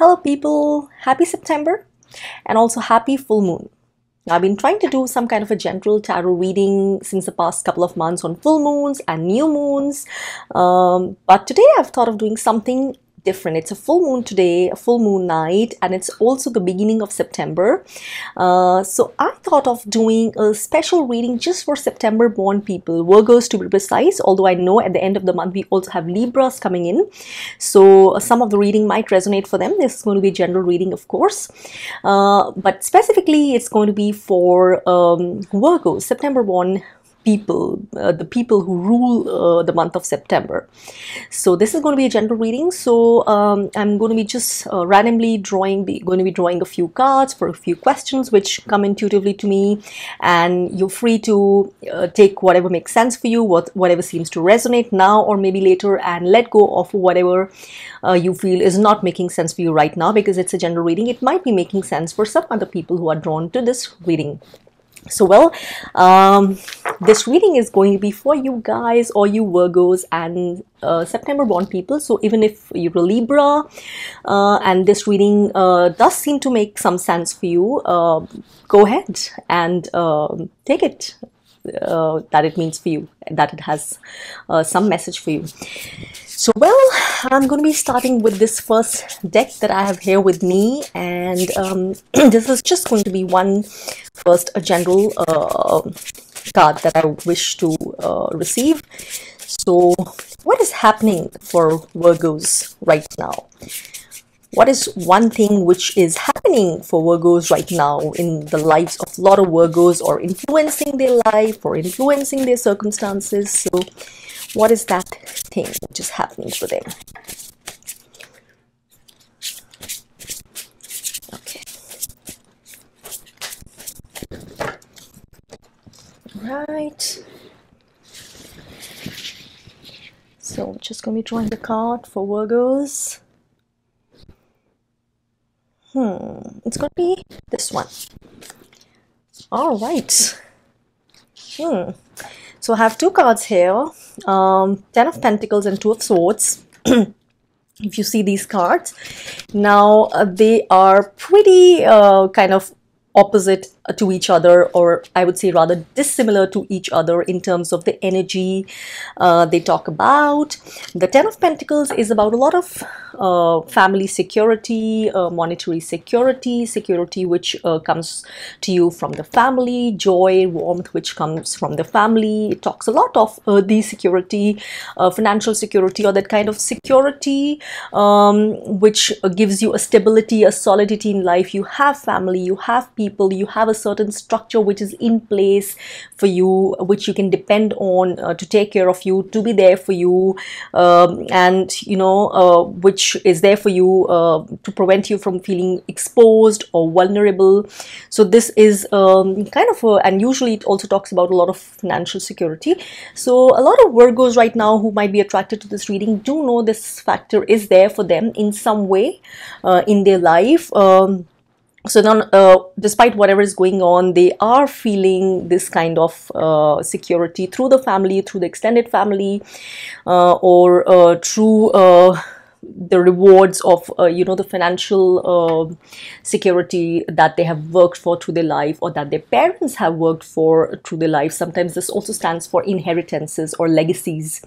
Hello people, happy September and also happy full moon. I've been trying to do some kind of a general tarot reading since the past couple of months on full moons and new moons, but today I've thought of doing something different. It's a full moon today, a full moon night, and it's also the beginning of September. So I thought of doing a special reading just for September born people, Virgos to be precise, although I know at the end of the month we also have Libras coming in. So some of the reading might resonate for them. This is going to be a general reading, of course. But specifically it's going to be for Virgos, September born people, the people who rule the month of September. So this is going to be a general reading. So I'm going to be just randomly drawing a few cards for a few questions which come intuitively to me, and you're free to take whatever makes sense for you, whatever seems to resonate now or maybe later, and let go of whatever you feel is not making sense for you right now, because it's a general reading. It might be making sense for some other people who are drawn to this reading. So this reading is going to be for you guys, or you Virgos and September born people. So even if you're a Libra and this reading does seem to make some sense for you, go ahead and take it that it means for you, that it has some message for you. So I'm going to be starting with this first deck that I have here with me, and this is just going to be a general card that I wish to receive. So what is happening for Virgos right now? What is one thing which is happening for Virgos right now in the lives of a lot of Virgos, or influencing their life or influencing their circumstances? So what is that thing which is happening for them? Okay. Right. So just going to be drawing the card for Virgos. It's going to be this one. All right. So I have two cards here, 10 of Pentacles and 2 of Swords. If you see these cards, now they are pretty kind of opposite to each other, or I would say rather dissimilar to each other in terms of the energy they talk about. The 10 of Pentacles is about a lot of family security, monetary security which comes to you from the family, joy, warmth which comes from the family. It talks a lot of the security, financial security, or that kind of security which gives you a stability, a solidity in life. You have family, you have people, you have a certain structure which is in place for you, which you can depend on to take care of you, to be there for you, and which is there for you to prevent you from feeling exposed or vulnerable. So this is kind of and usually it also talks about a lot of financial security. So a lot of Virgos right now who might be attracted to this reading do know this factor is there for them in some way in their life. So now, despite whatever is going on, they are feeling this kind of security through the family, through the extended family, or through the rewards of the financial security that they have worked for through their life, or that their parents have worked for through their life. Sometimes this also stands for inheritances or legacies.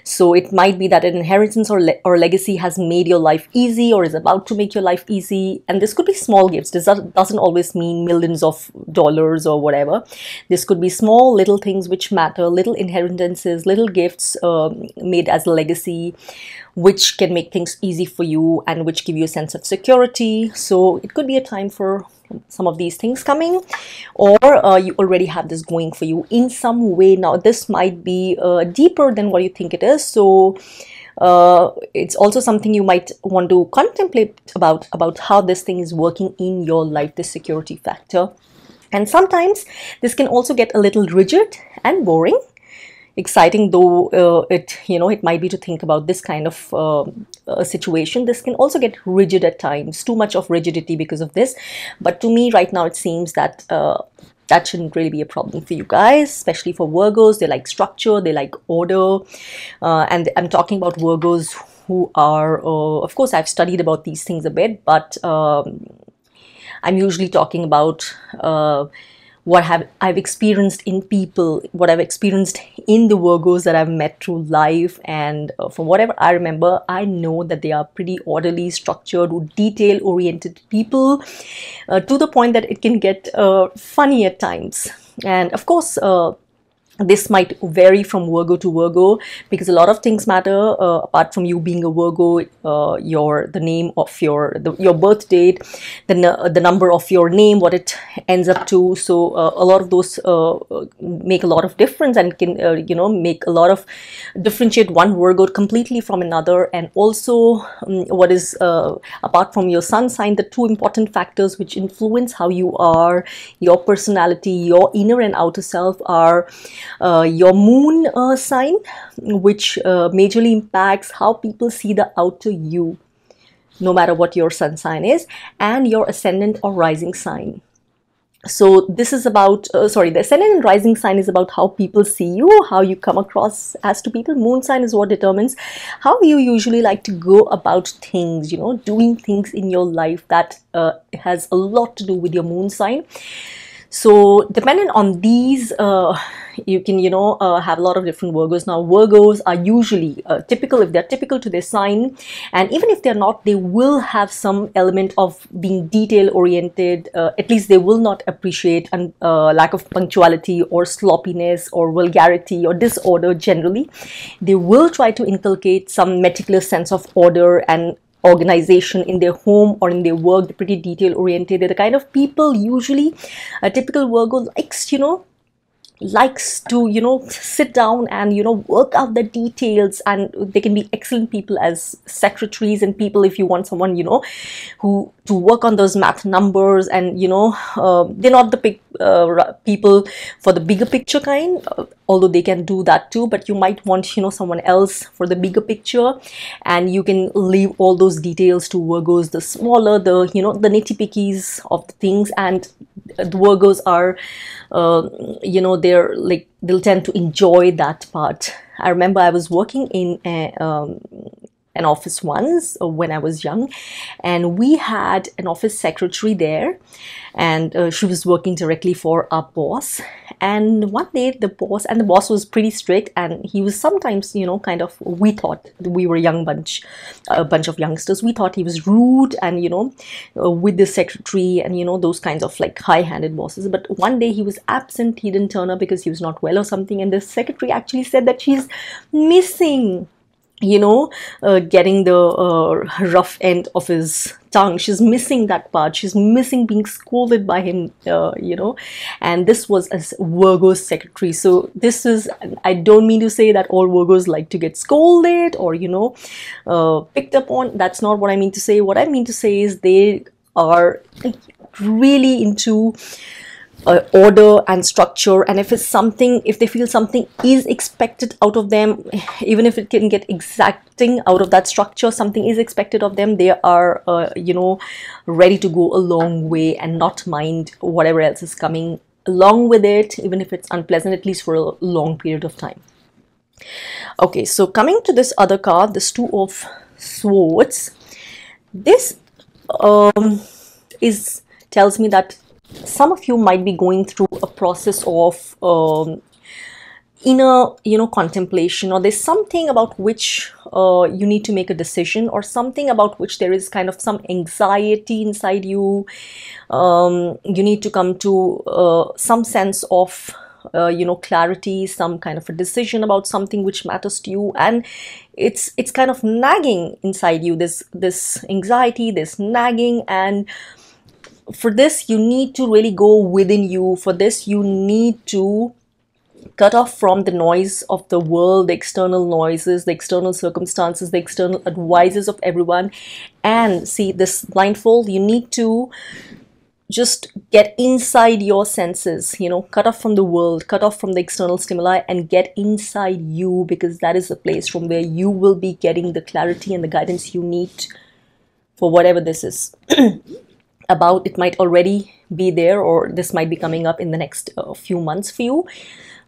So it might be that an inheritance or legacy has made your life easy, or is about to make your life easy. And this could be small gifts. This doesn't always mean millions of dollars or whatever. This could be small little things which matter, little inheritances, little gifts made as a legacy, which can make things easy for you and which give you a sense of security. So it could be a time for some of these things coming, or you already have this going for you in some way. Now this might be deeper than what you think it is. So it's also something you might want to contemplate about how this thing is working in your life, this security factor. And sometimes this can also get a little rigid and boring. Exciting though it might be to think about this kind of situation, this can also get rigid at times, too much of rigidity because of this. But to me right now it seems that that shouldn't really be a problem for you guys, especially for Virgos. They like structure, they like order, and I'm talking about Virgos who are, of course, I've studied about these things a bit, but I'm usually talking about what I've experienced in people, what I've experienced in the Virgos that I've met through life. And from whatever I remember, I know that they are pretty orderly, structured, detail-oriented people, to the point that it can get funny at times. And of course, this might vary from Virgo to Virgo, because a lot of things matter apart from you being a Virgo. The name of your birth date, the number of your name, what it ends up to. So a lot of those make a lot of difference, and can make a lot of differentiate one Virgo completely from another. And also what is apart from your sun sign, the two important factors which influence how you are, your personality, your inner and outer self, are your moon sign, which majorly impacts how people see the outer you, no matter what your sun sign is, and your ascendant or rising sign. So this is about, the ascendant and rising sign is about how people see you, how you come across as to people. Moon sign is what determines how you usually like to go about things, doing things in your life. That has a lot to do with your moon sign. So dependent on these, you can have a lot of different Virgos. Now Virgos are usually typical, if they're typical to their sign, and even if they're not, they will have some element of being detail oriented. At least they will not appreciate lack of punctuality or sloppiness or vulgarity or disorder. Generally they will try to inculcate some meticulous sense of order and organization in their home or in their work. They're pretty detail oriented. They're the kind of people, usually a typical Virgo likes to sit down and work out the details, and they can be excellent people as secretaries and people if you want someone who to work on those math numbers. And they're not the people for the bigger picture kind, although they can do that too, but you might want someone else for the bigger picture, and you can leave all those details to Virgos, the smaller, the the nitty-pickies of the things. And the Virgos are they'll tend to enjoy that part. I remember I was working in an office once when I was young, and we had an office secretary there, and she was working directly for our boss. And one day the boss was pretty strict, and he was sometimes we thought, we were a bunch of youngsters, we thought he was rude and with the secretary and those kinds of like high-handed bosses. But one day he was absent, he didn't turn up because he was not well or something, and the secretary actually said that she's missing getting the rough end of his tongue. She's missing that part. She's missing being scolded by him, and this was as Virgo's secretary. So this is, I don't mean to say that all Virgos like to get scolded or picked up on. That's not what I mean to say. What I mean to say is they are really into order and structure, and if they feel something is expected out of them, even if it can get exacting out of that structure, something is expected of them, they are ready to go a long way and not mind whatever else is coming along with it, even if it's unpleasant, at least for a long period of time. Okay, so coming to this other card, this Two of Swords, this tells me that some of you might be going through a process of inner contemplation, or there's something about which you need to make a decision, or something about which there is kind of some anxiety inside you. You need to come to some sense of clarity, some kind of a decision about something which matters to you, and it's kind of nagging inside you, this anxiety, this nagging. And for this, you need to really go within you. For this, you need to cut off from the noise of the world, the external noises, the external circumstances, the external advices of everyone. And see, this blindfold, you need to just get inside your senses, cut off from the world, cut off from the external stimuli, and get inside you, because that is the place from where you will be getting the clarity and the guidance you need for whatever this is. about. It might already be there, or this might be coming up in the next few months for you,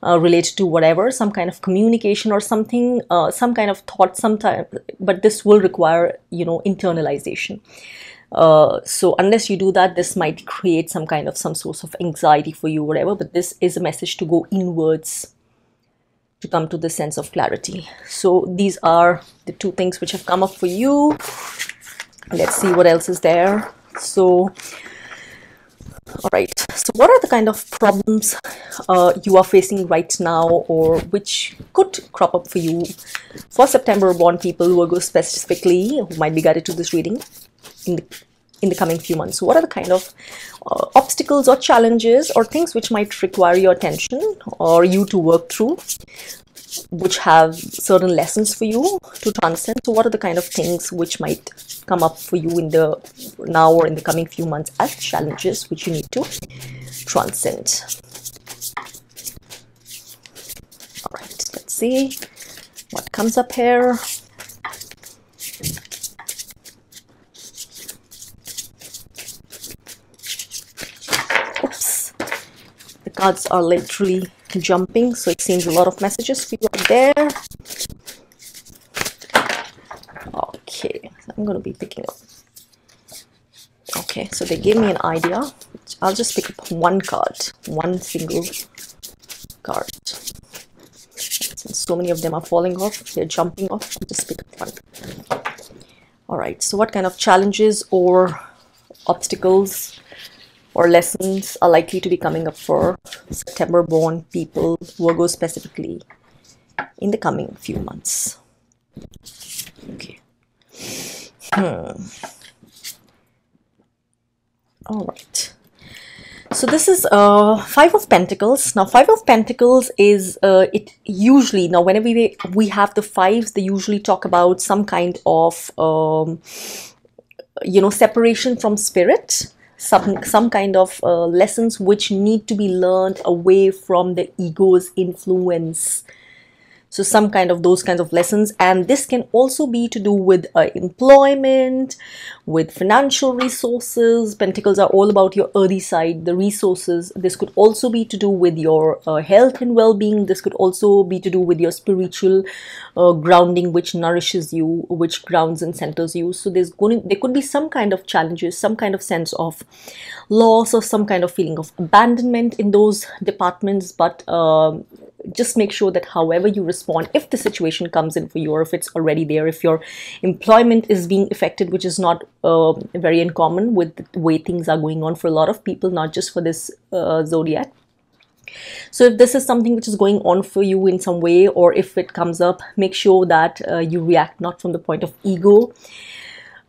related to whatever, some kind of communication or something, some kind of thought sometime, but this will require, you know, internalization. So unless you do that, this might create some source of anxiety for you, whatever, but this is a message to go inwards to come to the sense of clarity. So these are the two things which have come up for you. Let's see what else is there. So, all right, so what are the kind of problems you are facing right now, or which could crop up for you for September born people, Virgo specifically, who might be guided to this reading in the coming few months? So what are the kind of obstacles or challenges or things which might require your attention or you to work through, which have certain lessons for you to transcend? So what are the kind of things which might come up for you in the now or in the coming few months as challenges which you need to transcend? All right, let's see what comes up here. Oops, the cards are literally jumping, so it seems a lot of messages for you out there. Okay, so I'm going to be picking up. Okay, so they gave me an idea. I'll just pick up one card, one single card. Since so many of them are falling off, they're jumping off, I'll just pick up one. All right, so what kind of challenges or obstacles or lessons are likely to be coming up for September born people, Virgo specifically, in the coming few months? Okay. All right. So this is Five of Pentacles. Now, Five of Pentacles is it usually, now whenever we have the fives, they usually talk about some kind of you know, separation from spirit, some kind of lessons which need to be learned away from the ego's influence. So some kind of those kinds of lessons, and this can also be to do with employment, with financial resources. Pentacles are all about your earthy side, the resources. This could also be to do with your health and well-being. This could also be to do with your spiritual grounding, which nourishes you, which grounds and centers you. So there could be some kind of challenges, some kind of sense of loss, or some kind of feeling of abandonment in those departments, but just make sure that however you respond, if the situation comes in for you, or if it's already there, if your employment is being affected, which is not very uncommon with the way things are going on for a lot of people, not just for this zodiac. So if this is something which is going on for you in some way, or if it comes up, make sure that you react not from the point of ego,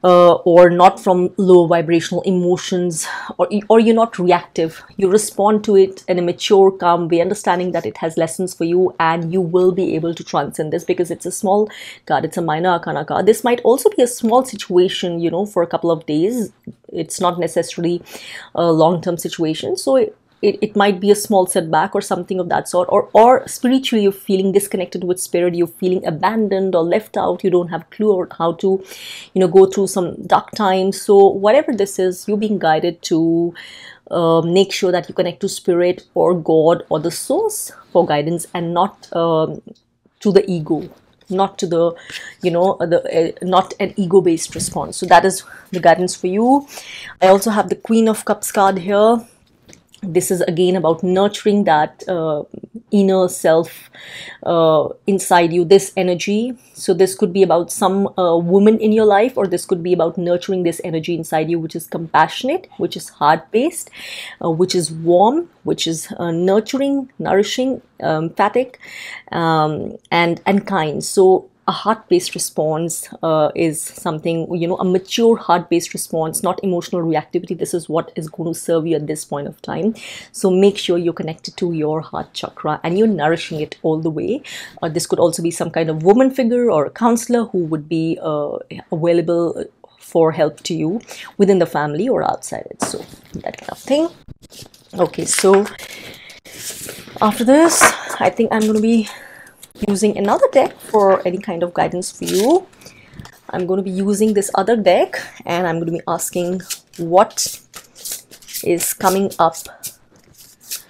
or not from low vibrational emotions, or you're not reactive. You respond to it in a mature, calm way, understanding that it has lessons for you, and you will be able to transcend this, because it's a small card, it's a minor arcana card. This might also be a small situation, you know, for a couple of days. It's not necessarily a long-term situation. So it might be a small setback or something of that sort, or spiritually you're feeling disconnected with spirit, you're feeling abandoned or left out, you don't have a clue on how to, you know, go through some dark times. So whatever this is, you're being guided to make sure that you connect to spirit or God or the source for guidance, and not to the ego, not to the, you know, not an ego-based response. So that is the guidance for you. I also have the Queen of Cups card here. This is again about nurturing that inner self inside you, this energy. So this could be about some woman in your life, or this could be about nurturing this energy inside you, which is compassionate, which is heart-based, which is warm, which is nurturing, nourishing, emphatic, and kind. So a heart-based response is something, you know, a mature heart-based response, not emotional reactivity. This is what is going to serve you at this point of time. So make sure you're connected to your heart chakra and you're nourishing it all the way. This could also be some kind of woman figure or a counselor who would be available for help to you within the family or outside it. So that kind of thing. Okay, so after this, I think I'm going to be using another deck for any kind of guidance for you. I'm going to be using this other deck, and I'm going to be asking what is coming up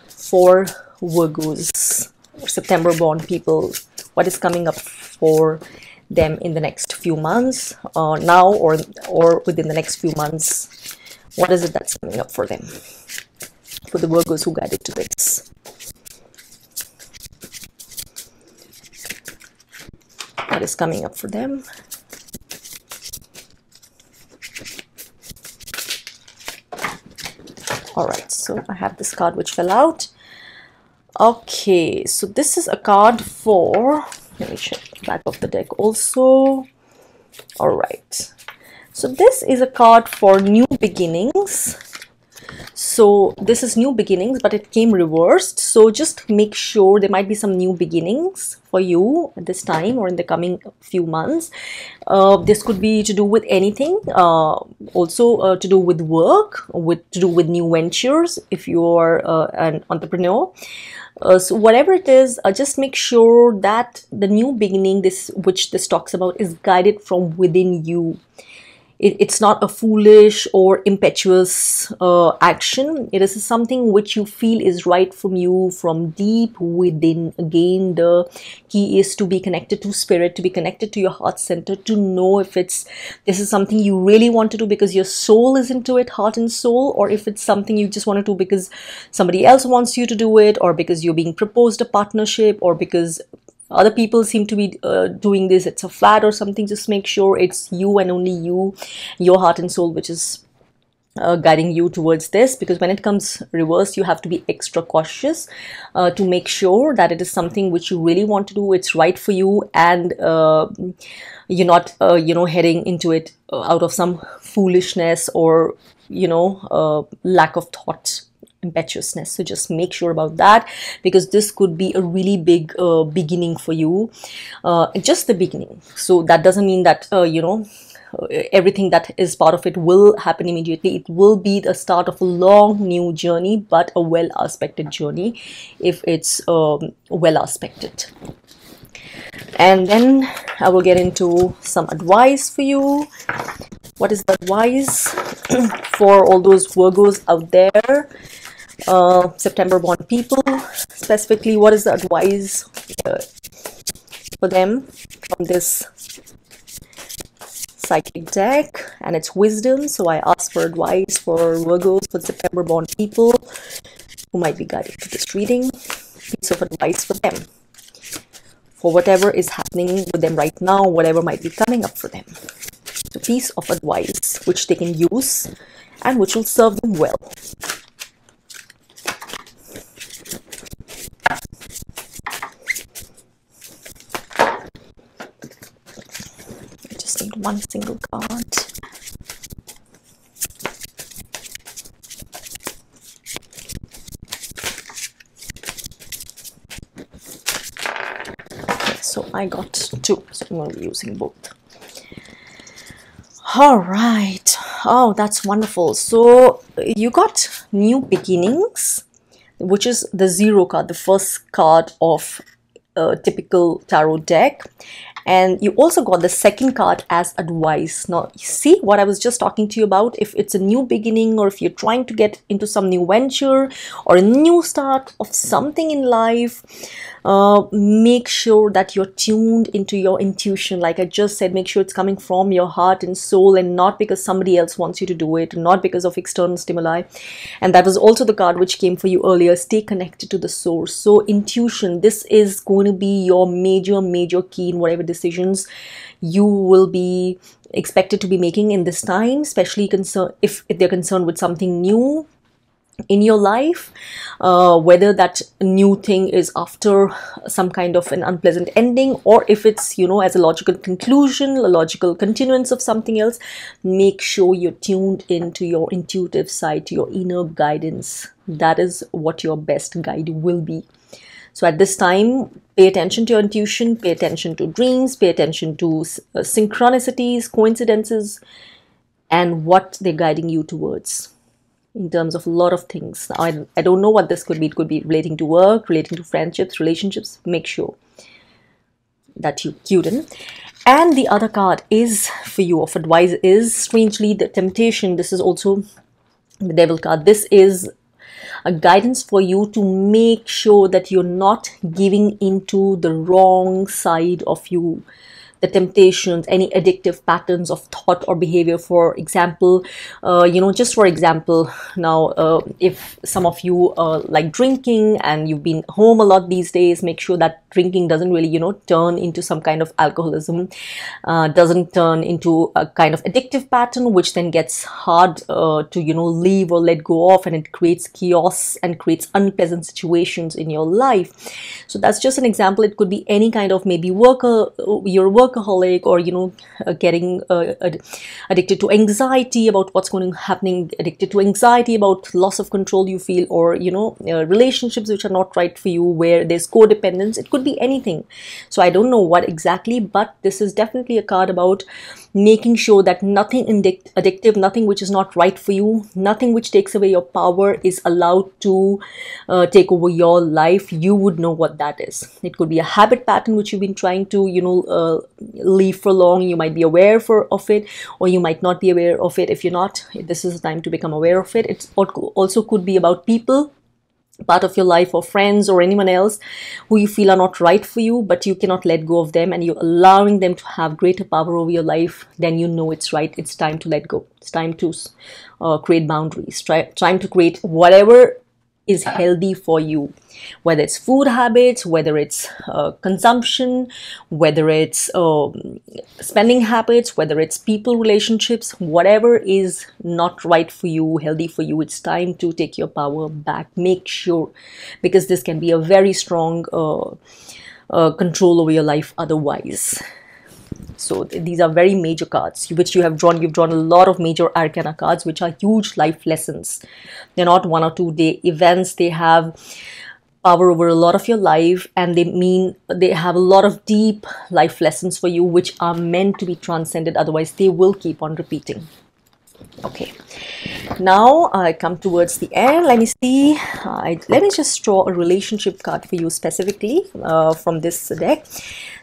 for Virgos, September born people? What is coming up for them in the next few months, now or within the next few months? What is it that's coming up for them, for the Virgos who guided to this? What is coming up for them? All right, so I have this card which fell out. Okay, so this is a card for, let me check the back of the deck also. All right, so this is a card for new beginnings. So this is new beginnings, but it came reversed. So just make sure there might be some new beginnings for you at this time or in the coming few months. This could be to do with anything, also to do with work, to do with new ventures if you're an entrepreneur. So whatever it is, just make sure that the new beginning, which this talks about, is guided from within you. It's not a foolish or impetuous action. It is something which you feel is right from you, from deep within. Again, the key is to be connected to spirit, to be connected to your heart center, to know if this is something you really want to do because your soul is into it, heart and soul, or if it's something you just want to do because somebody else wants you to do it, or because you're being proposed a partnership, or because other people seem to be doing this, it's a fad or something. Just make sure it's you and only you, your heart and soul, which is guiding you towards this. Because when it comes reversed, you have to be extra cautious to make sure that it is something which you really want to do, it's right for you, and you're not heading into it out of some foolishness or lack of thought, impetuousness. So just make sure about that, because this could be a really big beginning for you, just the beginning. So that doesn't mean that everything that is part of it will happen immediately. It will be the start of a long new journey, but a well aspected journey if it's well aspected. And then I will get into some advice for you. What is the advice for all those Virgos out there? September born people, specifically, what is the advice for them from this psychic deck? And it's wisdom. So I asked for advice for Virgos, for September born people who might be guided to this reading. Piece of advice for them, for whatever is happening with them right now, whatever might be coming up for them. So piece of advice which they can use and which will serve them well. One single card. Okay, so I got two, so I'm going to be using both. All right. Oh, that's wonderful. So you got new beginnings, which is the zero card, the first card of a typical tarot deck. And you also got the second card as advice. Now, see what I was just talking to you about? If it's a new beginning, or if you're trying to get into some new venture or a new start of something in life, make sure that you're tuned into your intuition. Like I just said, make sure it's coming from your heart and soul, and not because somebody else wants you to do it, not because of external stimuli. And that was also the card which came for you earlier. Stay connected to the source. So intuition, this is going to be your major key in whatever decisions you will be expected to be making in this time, especially if they're concerned with something new in your life, whether that new thing is after some kind of an unpleasant ending, or if it's as a logical conclusion, a logical continuance of something else. Make sure you're tuned into your intuitive side, to your inner guidance. That is what your best guide will be. So at this time, pay attention to your intuition, pay attention to dreams, pay attention to synchronicities, coincidences, and what they're guiding you towards in terms of a lot of things. Now, I don't know what this could be. It could be relating to work, relating to friendships, relationships. Make sure that you cue in. And the other card is for you of advice is, strangely, the temptation. This is also the Devil card. This is a guidance for you to make sure that you're not giving into the wrong side of you, the temptations, any addictive patterns of thought or behavior. For example, just for example, now if some of you like drinking and you've been home a lot these days, make sure that drinking doesn't really turn into some kind of alcoholism, doesn't turn into a kind of addictive pattern, which then gets hard to leave or let go of, and it creates chaos and creates unpleasant situations in your life. So that's just an example. It could be any kind of, maybe you're a workaholic, or getting addicted to anxiety about what's going to happening, addicted to anxiety about loss of control you feel, or relationships which are not right for you, where there's codependence. It could be anything. So I don't know what exactly, but this is definitely a card about making sure that nothing addictive, nothing which is not right for you, nothing which takes away your power is allowed to take over your life. You would know what that is. It could be a habit pattern which you've been trying to leave for long. You might be aware of it, or you might not be aware of it. If you're not, this is the time to become aware of it. It also could be about people, part of your life, or friends, or anyone else who you feel are not right for you, but you cannot let go of them, and you're allowing them to have greater power over your life. Then you know it's right. It's time to let go. It's time to create boundaries. Trying to create whatever is healthy for you, whether it's food habits, whether it's consumption, whether it's spending habits, whether it's people relationships, whatever is not right for you, healthy for you, it's time to take your power back. Make sure, because this can be a very strong control over your life otherwise. So these are very major cards which you have drawn. You've drawn a lot of major arcana cards, which are huge life lessons. They're not 1 or 2 day events. They have power over a lot of your life, and they have a lot of deep life lessons for you, which are meant to be transcended. Otherwise, they will keep on repeating. Okay, now I come towards the end. Let me see. Let me just draw a relationship card for you specifically from this deck.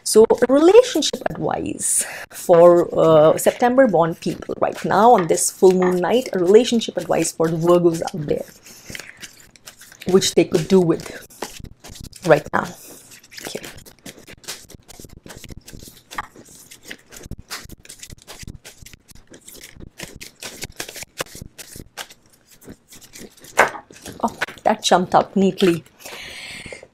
So, relationship advice for September born people right now on this full moon night. A relationship advice for the Virgos out there, which they could do with right now. Okay. Oh, that jumped out neatly.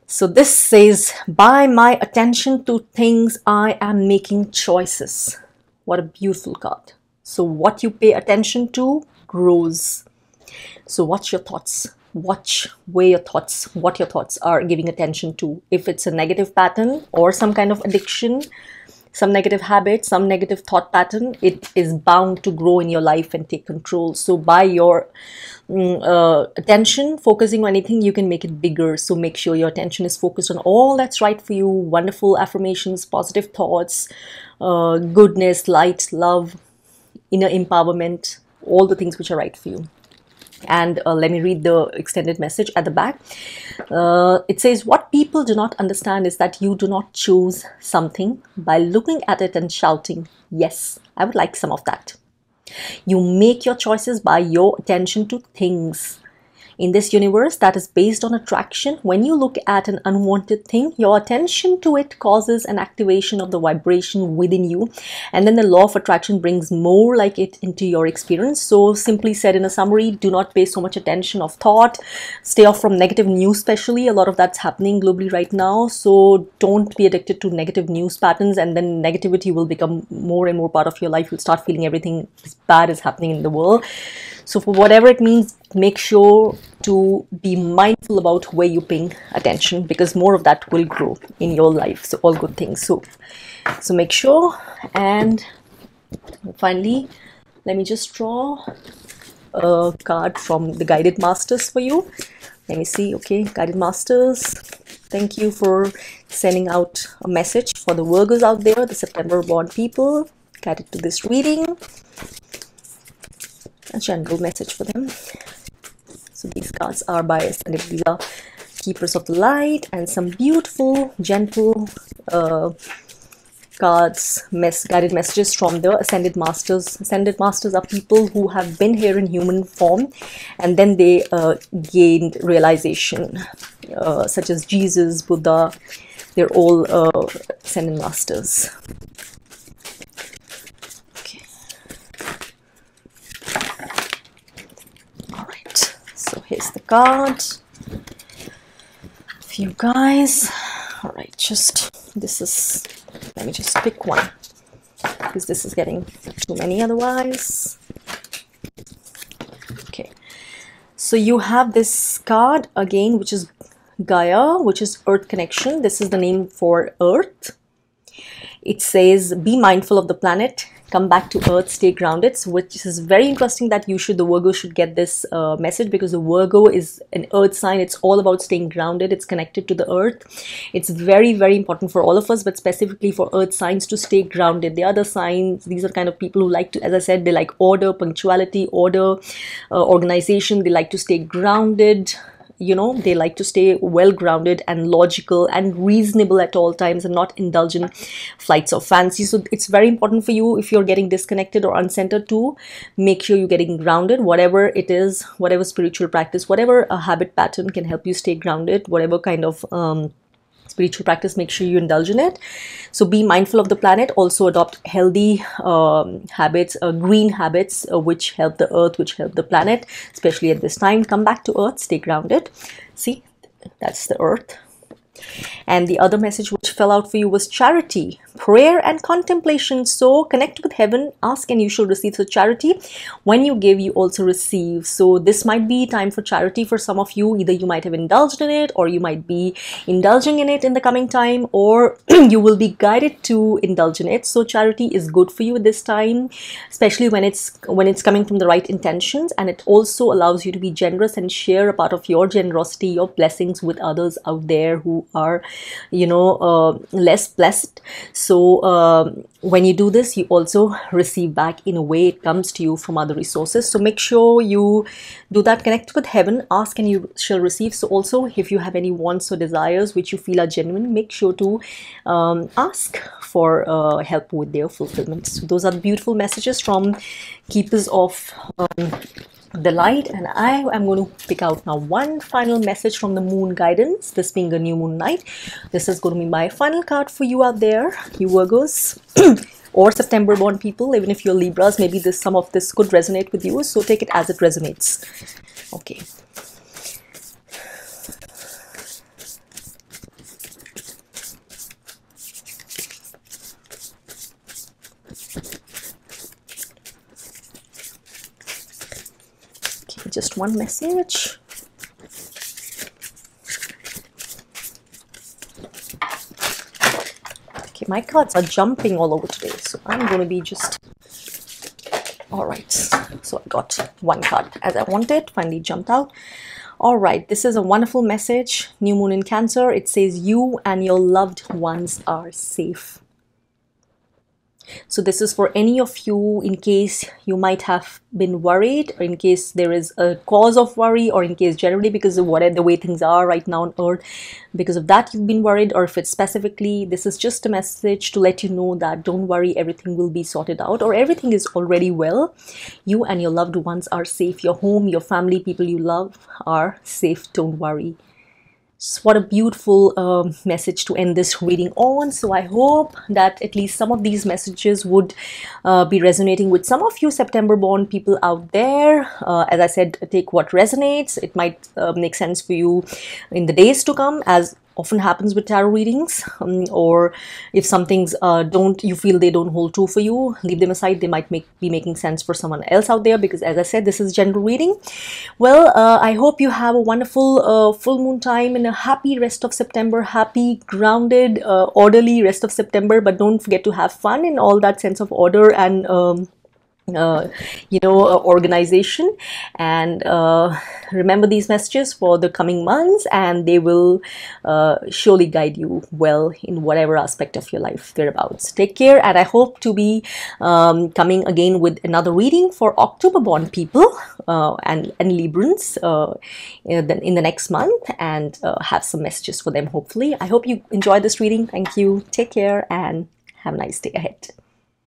So this says, by my attention to things, I am making choices. What a beautiful card. So what you pay attention to grows. So watch your thoughts. Watch where your thoughts, what your thoughts are giving attention to. If it's a negative pattern or some kind of addiction, some negative habit, some negative thought pattern, it is bound to grow in your life and take control. So by your attention focusing on anything, you can make it bigger. So make sure your attention is focused on all that's right for you. Wonderful affirmations, positive thoughts, goodness, light, love, inner empowerment, all the things which are right for you. And let me read the extended message at the back. It says, what people do not understand is that you do not choose something by looking at it and shouting, yes, I would like some of that. You make your choices by your attention to things. In this universe that is based on attraction, when you look at an unwanted thing, your attention to it causes an activation of the vibration within you, and then the law of attraction brings more like it into your experience. So simply said in a summary, do not pay so much attention of thought, stay off from negative news, especially a lot of that's happening globally right now. So don't be addicted to negative news patterns, and then negativity will become more and more part of your life. You'll start feeling everything bad is happening in the world. So for whatever it means, make sure to be mindful about where you're paying attention, because more of that will grow in your life. So all good things. So make sure. And finally, let me just draw a card from the Guided Masters for you. Let me see. Okay, Guided Masters, thank you for sending out a message for the Virgos out there, the September born people, guided to this reading. A general message for them. So these cards are by Ascended. These are keepers of the light, and some beautiful, gentle cards, guided messages from the Ascended Masters. Ascended Masters are people who have been here in human form and then they gained realization, such as Jesus, Buddha. They're all Ascended Masters. Okay. All right, so here's the card for you guys. All right, let me just pick one because this is getting too many otherwise. Okay, so you have this card again, which is Gaia, which is Earth connection. This is the name for Earth. It says, be mindful of the planet, come back to Earth, stay grounded. So which is very interesting that the Virgo should get this message, because the Virgo is an Earth sign. It's all about staying grounded. It's connected to the Earth. It's very, very important for all of us, but specifically for Earth signs to stay grounded. The other signs, these are kind of people who like to, as I said, they like order, punctuality, order, organization. They like to stay grounded. You know, they like to stay well grounded and logical and reasonable at all times and not indulge in flights of fancy. So it's very important for you, if you're getting disconnected or uncentered, to make sure you're getting grounded, whatever it is, whatever spiritual practice, whatever a habit pattern can help you stay grounded, whatever kind of spiritual practice, make sure you indulge in it. So be mindful of the planet. Also adopt healthy habits, green habits, which help the earth, which help the planet, especially at this time. Come back to earth, stay grounded. See, that's the earth. And the other message which fell out for you was charity, prayer and contemplation. So connect with heaven, ask and you shall receive. So charity, when you give, you also receive. So this might be time for charity for some of you. Either you might have indulged in it, or you might be indulging in it in the coming time, or you will be guided to indulge in it. So charity is good for you at this time, especially when it's coming from the right intentions, and it also allows you to be generous and share a part of your generosity, your blessings with others out there who are, you know, less blessed. So when you do this, you also receive back in a way. It comes to you from other resources. So make sure you do that. Connect with heaven, ask and you shall receive. So also, if you have any wants or desires which you feel are genuine, make sure to ask for help with their fulfillment. So those are the beautiful messages from Keepers of the Light, and I am going to pick out now one final message from the moon guidance, this being a new moon night. This is going to be my final card for you out there, you Virgos or September born people. Even if you're Libras, maybe some of this could resonate with you, so take it as it resonates. Okay. Just one message. Okay, my cards are jumping all over today, so I'm going to be just... All right, so I got one card as I wanted, finally jumped out. All right, this is a wonderful message. New moon in Cancer. It says you and your loved ones are safe. So this is for any of you, in case you might have been worried, or in case there is a cause of worry, or in case generally because of the way things are right now on earth, because of that you've been worried, or if it's specifically, this is just a message to let you know that don't worry, everything will be sorted out, or everything is already well. You and your loved ones are safe. Your home, your family, people you love are safe. Don't worry. So what a beautiful message to end this reading on. So I hope that at least some of these messages would be resonating with some of you September born people out there. As I said, take what resonates. It might make sense for you in the days to come, as often happens with tarot readings, or if some things you feel they don't hold true for you, leave them aside. They might be making sense for someone else out there, because as I said, this is general reading. Well, I hope you have a wonderful full moon time and a happy rest of September, happy, grounded, orderly rest of September, but don't forget to have fun in all that sense of order and organization. And remember these messages for the coming months, and they will surely guide you well in whatever aspect of your life thereabouts. Take care, and I hope to be coming again with another reading for October born people and Librans in the next month, and have some messages for them hopefully. I hope you enjoy this reading. Thank you. Take care and Have a nice day ahead.